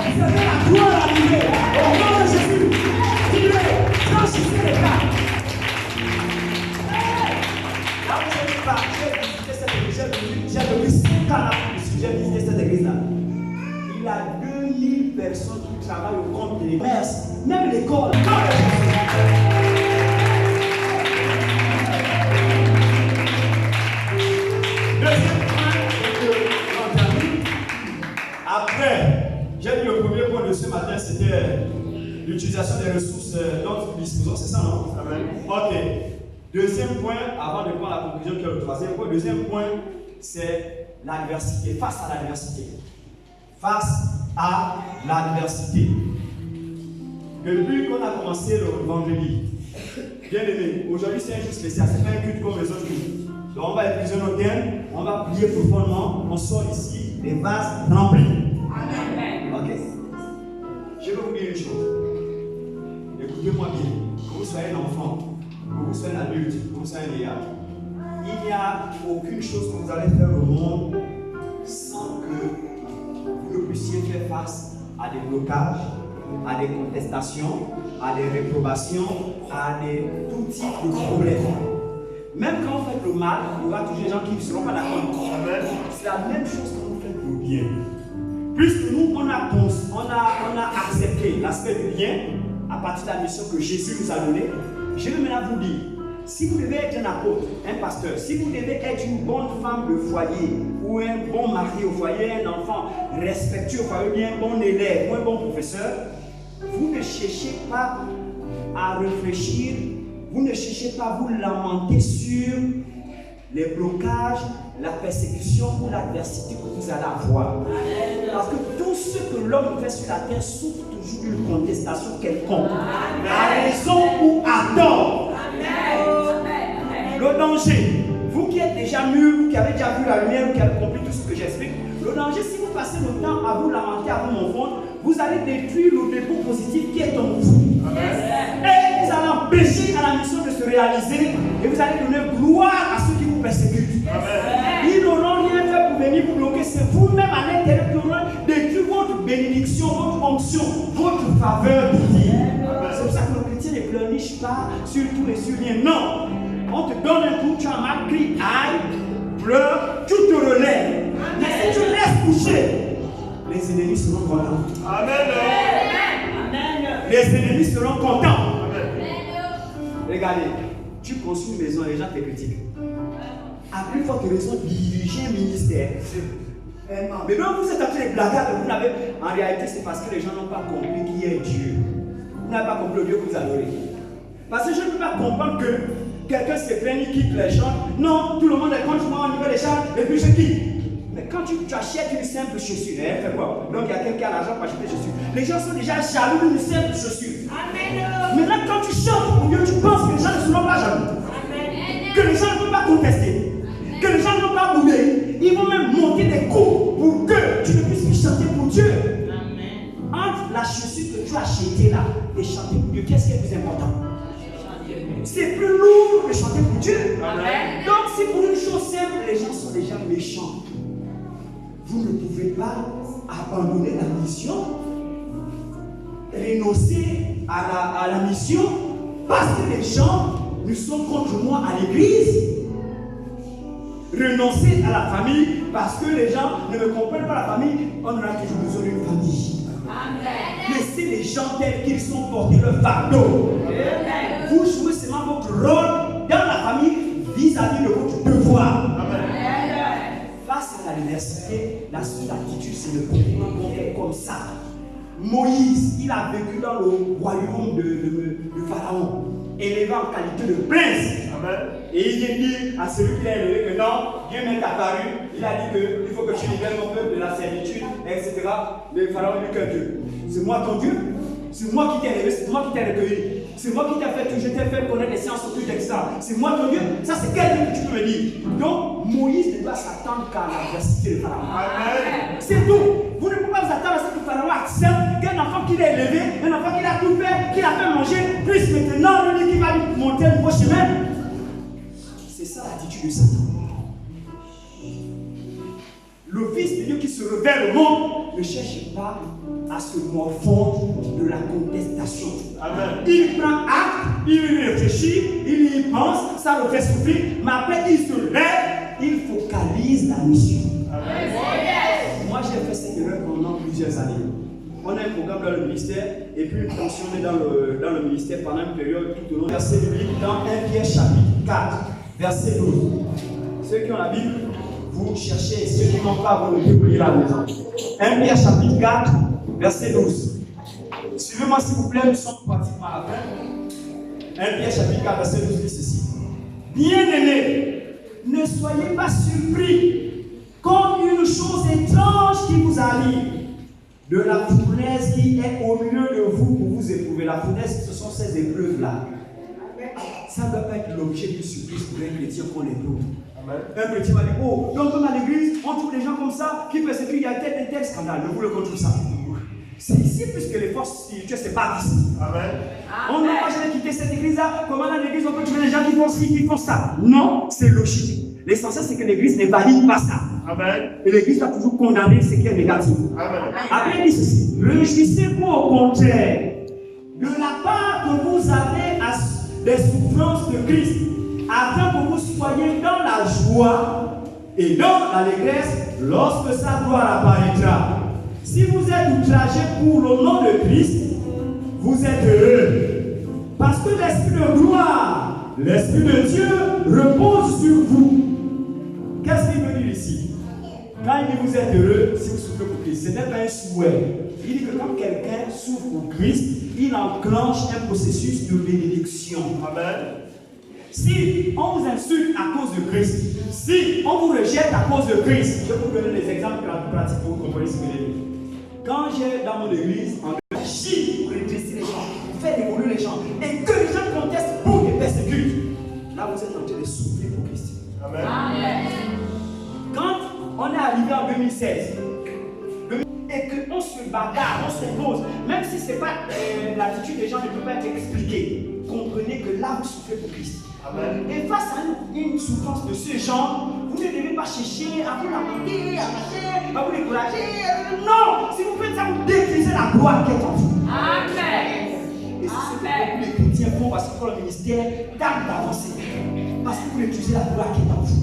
C'était la gloire arrivée. Au nom de Jésus. Tirez, franchissez les pas. Là où j'ai visité cette église, j'ai vu 5 ans j'ai visité cette église-là. Il y a 2000 personnes qui travaillent au compte des commerces, même l'école. Deuxième point, après, j'ai dit le premier point de ce matin, c'était l'utilisation des ressources dont nous disposons, c'est ça, non? Amen. Ok. Deuxième point, avant de prendre la conclusion qui est le troisième point, deuxième point, c'est l'adversité, face à l'adversité. Face à l'adversité. Depuis qu'on a commencé le vendredi, bien aimé, aujourd'hui c'est un jour spécial, c'est pas un culte comme les autres jours. Donc on va utiliser nos thèmes, on va prier profondément, on sort ici, les vases remplis. Amen. Ok. Je vais vous dire une chose. Écoutez-moi bien, que vous soyez un enfant, que vous soyez un adulte, que vous soyez un vieillard. Il n'y a aucune chose que vous allez faire au monde sans que vous ne puissiez faire face à des blocages, à des contestations, à des réprobations, à tout type de problèmes. Même quand vous faites le mal, il y aura toujours des gens qui ne seront pas d'accord. C'est la même chose quand vous faites le bien. Puisque nous, on a accepté l'aspect du bien à partir de la mission que Jésus nous a donnée, je vais maintenant vous dire. Si vous devez être un apôtre, un pasteur, si vous devez être une bonne femme de foyer, ou un bon mari au foyer, un enfant respectueux au foyer, ou un bon élève, ou un bon professeur, vous ne cherchez pas à réfléchir, vous ne cherchez pas à vous lamenter sur les blocages, la persécution ou l'adversité que vous allez avoir. Parce que tout ce que l'homme fait sur la terre souffre toujours d'une contestation quelconque. À raison ou à tort. Le danger, vous qui êtes déjà mûrs, vous qui avez déjà vu la lumière, vous qui avez compris tout ce que j'explique, le danger, si vous passez le temps à vous lamenter, à vous confondre, vous allez détruire le dépôt positif qui est en vous. Et vous allez empêcher à la mission de se réaliser et vous allez donner gloire à ceux qui vous persécutent. Ils n'auront rien fait pour venir vous bloquer, c'est vous-même à l'intérieur qui auront détruit votre bénédiction, votre onction, votre faveur divine. C'est pour ça que le chrétien ne pleurniche pas sur tous les sur-rien. Non! On te donne un coup, tu as mal, crie, aïe, pleure, tu te relèves. Mais si tu restes couché, les ennemis seront contents. Amen. Les ennemis seront contents. Amen. Regardez, tu construis une maison et les gens te critiquent. À plus forte raison, diriger un ministère. Mais donc vous êtes en train de blaguer, vous n'avez. En réalité, c'est parce que les gens n'ont pas compris qui est Dieu. Vous n'avez pas compris le Dieu que vous adorez. Parce que je ne peux pas comprendre que quelqu'un se plaint, il quitte les gens. Non, tout le monde est contre moi au niveau des gens, et puis je quitte. Mais quand tu achètes une simple chaussure, elle fait quoi? Donc il y a quelqu'un qui a l'argent pour acheter des chaussures. Les gens sont déjà jaloux d'une simple chaussure. Amen. Maintenant, quand tu chantes pour Dieu, tu penses que les gens ne seront pas jaloux. Amen. Que les gens ne vont pas contester. Que les gens ne vont pas bouder. Ils vont même monter des coups pour que tu ne puisses plus chanter pour Dieu. Amen. Entre la chaussure que tu as achetée là et chanter pour Dieu, qu'est-ce qui est plus important? C'est plus lourd que chanter pour Dieu. Amen. Donc, si pour une chose simple, les gens sont déjà méchants, vous ne pouvez pas abandonner la mission, renoncer à la mission, parce que les gens ne sont contre moi à l'église. Renoncer à la famille, parce que les gens ne me comprennent pas la famille, on aura toujours besoin d'une famille. Amen. Laissez les gens tels qu'ils sont portés le fardeau. Amen. Vous jouez seulement votre rôle dans la famille vis-à-vis de votre devoir. Amen. Face à l'adversité, la seule attitude, c'est de continuer à faire comme ça. Moïse, il a vécu dans le royaume de Pharaon, élevé en qualité de prince. Amen. Et il a dit à celui qui l'a élevé que non, Dieu m'est apparu. Il a dit qu'il faut que tu libères mon peuple de la servitude, etc. Mais Pharaon dit que Dieu, c'est moi ton Dieu. C'est moi qui t'ai élevé, c'est moi qui t'ai recueilli. C'est moi qui t'ai fait, je t'ai fait connaître les sciences occultes, etc. C'est moi ton Dieu. Ça, c'est quel Dieu que tu peux me dire? Donc, Moïse ne doit s'attendre qu'à l'adversité de Pharaon. Amen. C'est tout. Vous ne pouvez pas vous attendre à ce que Pharaon accepte qu'un enfant qu'il a élevé, un enfant qu'il a tout fait, qu'il a fait manger, puisse maintenant lui qui va lui monter un nouveau chemin. C'est ça l'attitude de Satan. Le Fils de Dieu qui se révèle au monde ne cherche pas à se morfondre de la contestation. Amen. Il prend acte, il y réfléchit, il y pense, ça le fait souffrir, mais après il se lève, il focalise la mission. Amen. Moi j'ai fait cette erreur pendant plusieurs années. On a un programme dans le ministère et puis une tension est dans le ministère pendant une période tout au long. Verset biblique dans 1 Pierre chapitre 4, verset 12. Ceux qui ont la Bible, vous cherchez, ceux qui n'ont pas, vous ne pouvez lire à la maison. 1 Pierre chapitre 4, verset 12. Suivez-moi s'il vous plaît, nous sommes pratiquement à la fin. 1 Pierre chapitre 4, verset 12 dit ceci. Bien-aimés, ne soyez pas surpris comme une chose étrange qui vous arrive de la fournaise qui est au milieu de vous pour vous éprouver. La fournaise, ce sont ces épreuves-là. Ça ne doit pas être l'objet d'une surprise pour un chrétien qu'on éprouve. Un chrétien m'a dit, oh, donc comme à l'église, on trouve des gens comme ça qui persécutent, il y a tel scandale. Ne vous le contre ça. C'est ici, puisque les forces spirituelles, c'est pas ici. Amen. On n'a pas jamais quitté cette église-là. Comment dans l'église on peut trouver des gens qui font ci, qui font ça? Non, c'est logique. L'essentiel, c'est que l'église ne valide pas ça. Amen. Et l'église va toujours condamner ce qui est négatif. Amen. Après, il dit ceci. Réjouissez-vous au contraire de la part que vous avez des souffrances de Christ, afin que vous soyez dans la joie et dans l'allégresse lorsque sa gloire apparaîtra. Si vous êtes outragé pour le nom de Christ, vous êtes heureux. Parce que l'Esprit de gloire, l'Esprit de Dieu repose sur vous. Qu'est-ce qu'il veut dire ici? Quand il dit vous êtes heureux, si vous souffrez pour Christ, ce n'est pas un souhait. Il dit que quand quelqu'un souffre pour Christ, il enclenche un processus de bénédiction. Amen. Si on vous insulte à cause de Christ, si on vous rejette à cause de Christ, je vais vous donner des exemples pratiques pour vous comprendre ce que j'ai dit. Quand j'ai dans mon église, en agis pour redresser les gens, pour faire évoluer les gens, et que les gens contestent pour les persécutent, là vous êtes en train de souffrir pour Christ. Amen. Amen. Quand on est arrivé en 2016, et qu'on se bagarre, on s'oppose, même si ce n'est pas l'attitude des gens ne peut pas être expliquée, comprenez que là vous souffrez pour Christ. Amen. Et face à une souffrance de ce genre, vous ne devez pas chercher à vous lamenter, à marcher, à vous décourager. Non! Si vous faites ça, vous détruisez la gloire qui est en vous. Amen. Et c'est ce que beaucoup les chrétiens font parce que le ministère tarde d'avancer. Parce que vous détruisez la gloire qui est en vous.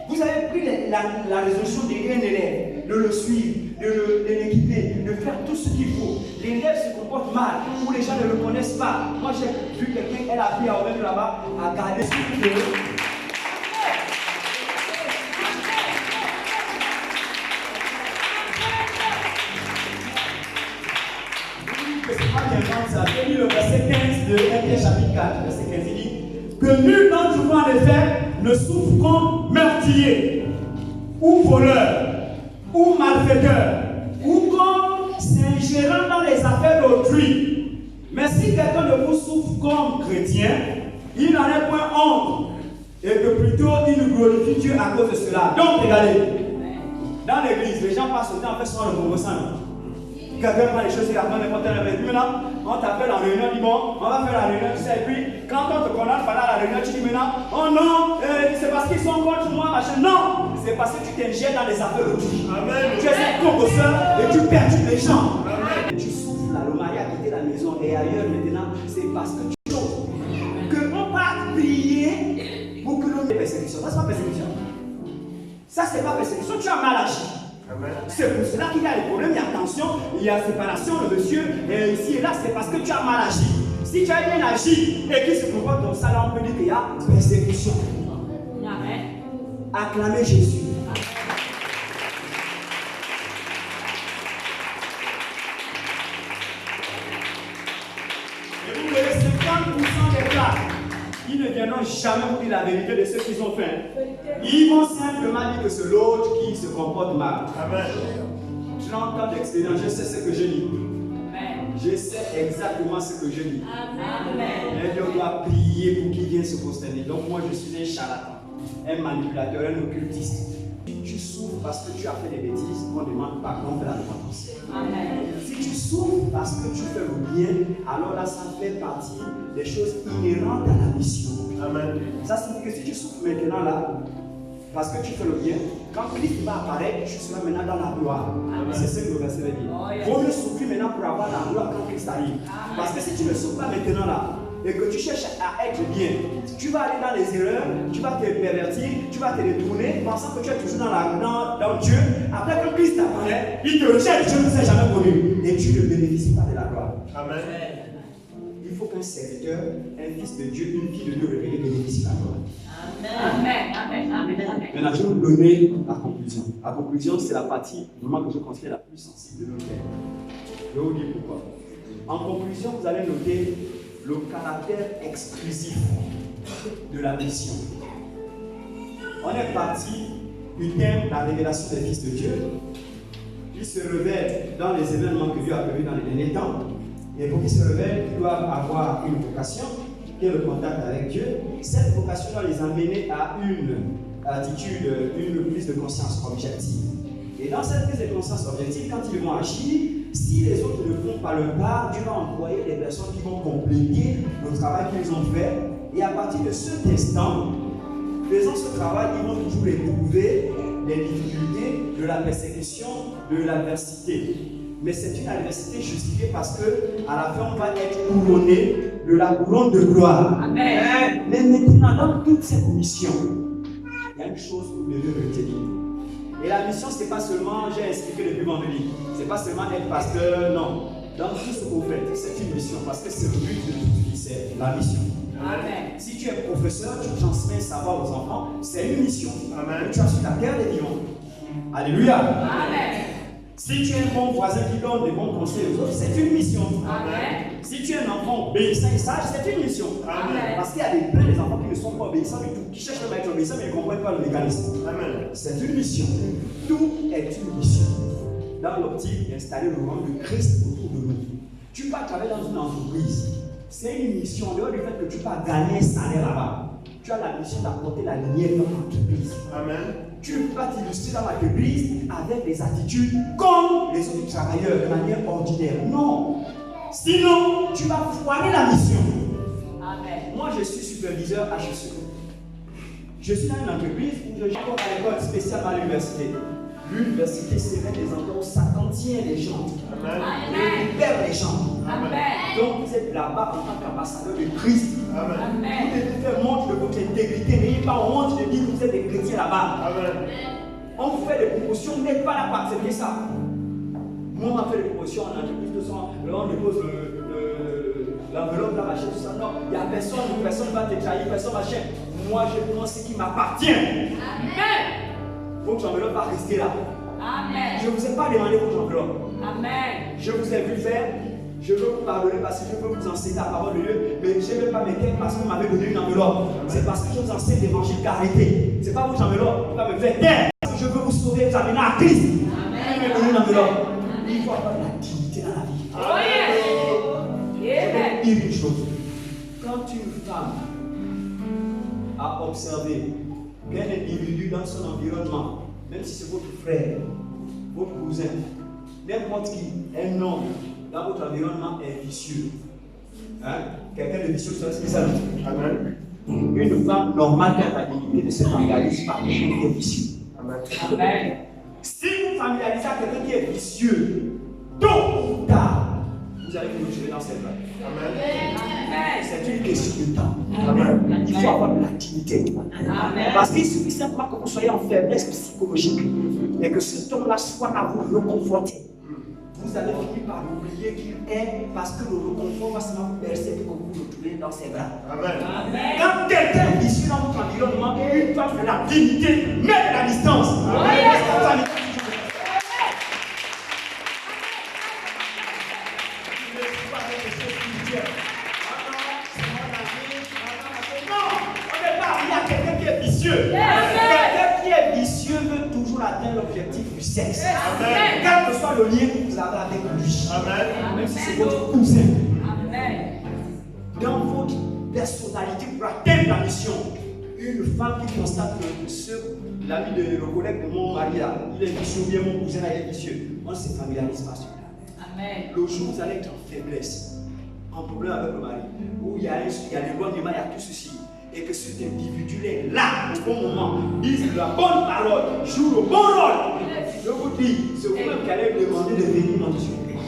Vous avez pris la résolution d'aider un élève, de le suivre, de l'équiper, de faire tout ce qu'il faut. L'élève se comporte mal, ou les gens ne le connaissent pas. Moi j'ai vu quelqu'un, elle a pris à Auvergne là-bas, à garder ce qu'il fait. C'est pas bien comme ça. J'ai lu le verset 15 de 1 Pierre chapitre 4, verset 15, il dit que nul d'entre vous en effet ne souffre comme meurtrier, ou voleur, ou malfaiteur, ou comme s'ingérant dans les affaires d'autrui. Mais si quelqu'un de vous souffre comme chrétien, il n'en est point honte, et que plutôt il glorifie Dieu à cause de cela. Donc, regardez, dans l'église, les gens passent le temps à faire souvent le conversant. Quelqu'un prend les choses, il apprend n'importe quel événement. Maintenant, on t'appelle en réunion, dit bon, on va faire la réunion, tu sais, et puis quand on te condamne pendant la réunion, tu dis maintenant, oh non, c'est parce qu'ils sont contre moi, machin. Non, c'est parce que tu t'ingères dans les affaires d'autrui. Amen. Tu es un congosseur et tu perds les gens. Amen. Et tu souffres là, le mari a quitté la maison et ailleurs maintenant, c'est parce que tu souffres. Que on va prier pour que l'on ait persécution. Ça, c'est pas persécution. Ça, c'est pas persécution, tu as mal agi. C'est pour cela qu'il y a des problèmes, il y a tension, il y a séparation, le monsieur, et ici et là, c'est parce que tu as mal agi. Si tu as bien agi et qu'il se comporte comme ça, là, on peut dire qu'il y a persécution. Amen. Acclamez Jésus. Et vous verrez 50% des cas, ils ne viendront jamais vous dire la vérité de ce qu'ils ont fait. Ils vont simplement dire que c'est l'autre qui se comporte mal. Amen. Je l'entends d'expérience, je sais ce que je dis. Je sais exactement ce que je dis. Amen. Et on doit prier pour qu'il vienne se prosterner. Donc moi je suis un charlatan, un manipulateur, un occultiste. Si tu souffres parce que tu as fait des bêtises, on demande pardon de la repentance. Amen. Si tu souffres parce que tu fais le bien, alors là ça fait partie des choses inhérentes à la mission. Amen. Ça signifie que si tu souffres maintenant là, parce que tu fais le bien, quand Christ va apparaître, tu seras maintenant dans la gloire. C'est ce que le verset veut dire. maintenant pour avoir la gloire quand Christ arrive. Parce que si tu ne souffres pas maintenant là, et que tu cherches à être bien, tu vas aller dans les erreurs, tu vas te pervertir, tu vas te détourner, pensant que tu es toujours dans Dieu. Après que Christ apparaît, il te rejette, Dieu ne s'est jamais connu. Et tu ne bénéficies pas de la gloire. Amen. Il faut qu'un serviteur, un fils de Dieu, une fille de Dieu révélée bénéficie de la gloire. Amen. Maintenant, je vais vous donner la conclusion. La conclusion, c'est la partie vraiment que je considère la plus sensible de nos thèmes. Je vais vous dire pourquoi. En conclusion, vous allez noter le caractère exclusif de la mission. On est parti du thème la révélation des fils de Dieu. Ils se révèlent dans les événements que Dieu a prévus dans les derniers temps. Et pour qu'ils se révèlent, ils doivent avoir une vocation, qui est le contact avec Dieu. Cette vocation doit les amener à une attitude, une prise de conscience objective. Et dans cette prise de conscience objective, quand ils vont agir, si les autres ne font pas le pas, Dieu va envoyer des personnes qui vont compléter le travail qu'ils ont fait. Et à partir de cet instant, faisant ce travail, ils vont toujours éprouver les difficultés de la persécution, de l'adversité. Mais c'est une adversité justifiée parce qu'à la fin, on va être couronné de la couronne de gloire. Amen. Mais maintenant, dans toute cette mission, il y a une chose que vous devez retenir. Et la mission, ce n'est pas seulement, j'ai expliqué depuis vendredi, ce n'est pas seulement être pasteur, non. Dans tout ce que vous faites, c'est une mission parce que c'est le but de toute vie, c'est la mission. Amen. Si tu es professeur, tu transmets un savoir aux enfants, c'est une mission. Amen. Tu as sur la terre des vivants. Alléluia. Amen. Si tu es un bon voisin qui donne des bons conseils aux autres, c'est une mission. Amen. Si tu es un enfant obéissant et sage, c'est une mission. Amen. Parce qu'il y a plein d'enfants qui ne sont pas obéissants du tout, qui cherchent à être obéissants mais ils ne comprennent pas le mécanisme. Amen. C'est une mission. Tout est une mission. Dans l'optique d'installer le rang de Christ autour de nous. Tu vas travailler dans une entreprise. C'est une mission. En dehors du fait que tu vas gagner un salaire là-bas, tu as la mission d'apporter la lumière dans l'entreprise. Amen. Tu vas t'illustrer dans l'entreprise avec des attitudes comme les autres travailleurs de manière ordinaire. Non. Sinon, tu vas foirer la mission. Amen. Moi, je suis superviseur HEC. Je suis dans une entreprise où je suis à l'école spéciale à l'université. L'université, c'est même des endroits où ça contient les gens. Amen. Et libère les gens. Amen. Donc, vous êtes là-bas en tant qu'ambassadeur de Christ. Amen. Vous Amen. devez faire montre de votre intégrité. N'ayez pas honte de dire que vous êtes des chrétiens là-bas. Amen. On vous fait des promotions, vous n'êtes pas là pour accepter ça. Moi, on m'a fait des promotions en entreprise de son. On dépose l'enveloppe, la machine, tout ça. Non, il n'y a personne ne va te trahir, personne ne va chercher. Moi, je prends ce qui m'appartient. Amen. Votre enveloppe va rester là. Amen. Je ne vous ai pas demandé votre enveloppe. Amen. Je vous ai vu faire. Je veux vous pardonner parce que je veux vous enseigner la parole de Dieu. Mais je ne vais pas m'inquiéter parce que vous m'avez donné une enveloppe. C'est parce que je vous enseigne l'évangile d'arrêter. Ce n'est pas votre enveloppe qui va me faire taire. Je veux vous sauver, vous amener à Christ. Il me donne une enveloppe. Il faut avoir de la dignité dans la vie. Oh yes. Je vais Amen. vous dire une chose. Quand une femme a observé qu'un individu dans son environnement, même si c'est votre frère, votre cousin, n'importe qui, un homme dans votre environnement est vicieux. Hein? Quelqu'un de vicieux, c'est spécial. Amen. Une femme normale qui a la dignité ne se familiarise pas avec quelqu'un qui est vicieux. Amen. Amen. Si vous familiarisez avec quelqu'un qui est vicieux, tôt ou tard, vous allez vous retrouver dans cette vague. Amen. C'est une question de temps. Amen. Il faut avoir de la dignité. Amen. Parce qu'il suffit simplement que vous soyez en faiblesse psychologique et que cet homme-là soit à vous reconforter. Vous allez finir par oublier qu'il est parce que le reconfort va seulement vous bercer pour que vous vous retrouvez dans ses bras. Amen. Amen. Quand quelqu'un est vicieux dans votre environnement, il doit faire la dignité, mettre la distance. Amen. Quelqu'un qui est vicieux veut toujours atteindre l'objectif du sexe. Amen. Quel que soit le lien que vous avez avec lui. Amen. Même si c'est votre cousin. Amen. Dans votre personnalité pour atteindre la mission, une femme qui constate que l'ami de le collègue de mon mari là, il est vicieux, ou bien mon cousin là, il est vicieux. On ne se familiarise pas sur là. Amen. Le jour où vous allez être en faiblesse, en problème avec le mari, où il y a l'éloignement, il y a tout ceci, et que cet individu est là au bon moment, dise la bonne parole, joue le bon rôle. Je vous dis, c'est vous-même qui allez me demander de venir dans ce pays.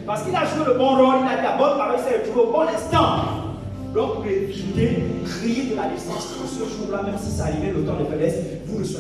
Parce qu'il a joué le bon rôle, il a dit la bonne parole, il s'est retrouvé au bon instant. Donc, pour éviter, crier de la distance. Ce jour-là, même si ça arrivait le temps de faiblesse, vous ne soyez